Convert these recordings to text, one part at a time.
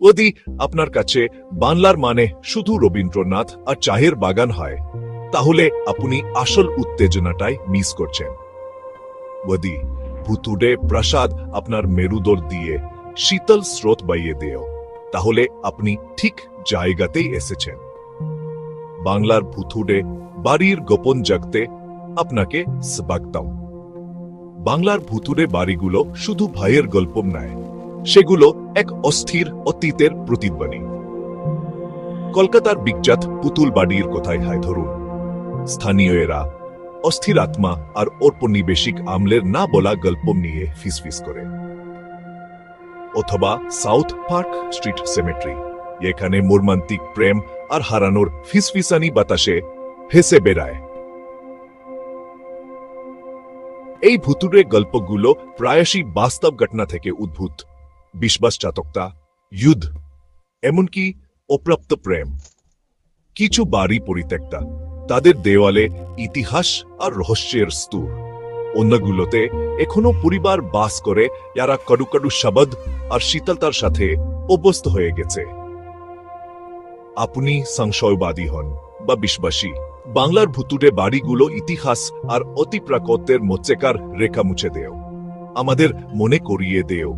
যদি আপনার কাছে বাংলার মানে শুধু রবীন্দ্রনাথ আর চায়ের বাগান হয়, তাহলে আপনি আসল উত্তেজনাটাই মিস করছেন। যদি ভুতুড়ে প্রাসাদ আপনার মেরুদল দিয়ে শীতল স্রোত বাইয়ে দেও, তাহলে আপনি ঠিক জায়গাতেই এসেছেন। বাংলার ভুতুড়ে বাড়ির গোপন জাগতে আপনাকে স্বাগতম। বাংলার ভুতুড়ে বাড়িগুলো শুধু ভয়ের গল্প নয়, সেগুলো এক অস্থির অতীতের প্রতিধ্বনি। কলকাতার বিখ্যাত পুতুল বাড়ির কথায় হায় ধরুন, স্থানীয়রা অস্থির আত্মা আর ঔপনিবেশিক আমলের না বলা গল্প নিয়ে ফিসফিস করে। অথবা সাউথ পার্ক স্ট্রিট সেমেট্রি, এখানে মর্মান্তিক প্রেম আর হারানোর ফিসফিসানি বাতাসে ভেসে বেড়ায়। এই ভুতুড়ে গল্পগুলো প্রায়শই বাস্তব ঘটনা থেকে উদ্ভূত। বিশ্বাসঘাতকতা, যুদ্ধ, এমনকি অপ্রাপ্ত প্রেম। কিছু বাড়ি পরিত্যক্তা, তাদের দেওয়ালে ইতিহাস আর রহস্যের স্তূপ। অন্যগুলোতে এখনো পরিবার বাস করে, যারা কাডু কাডু শব্দ আর শীতলতার সাথে অভ্যস্ত হয়ে গেছে। আপনি সংশয়বাদী হন বা বিশ্বাসী, বাংলার ভুতুড়ে বাড়িগুলো ইতিহাস আর অতিপ্রাকৃতের মধ্যেকার রেখা মুছে দেও। আমাদের মনে করিয়ে দেও,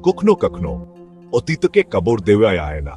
কখনো কখনো অতীতকে কবর দেওয়া যায় না।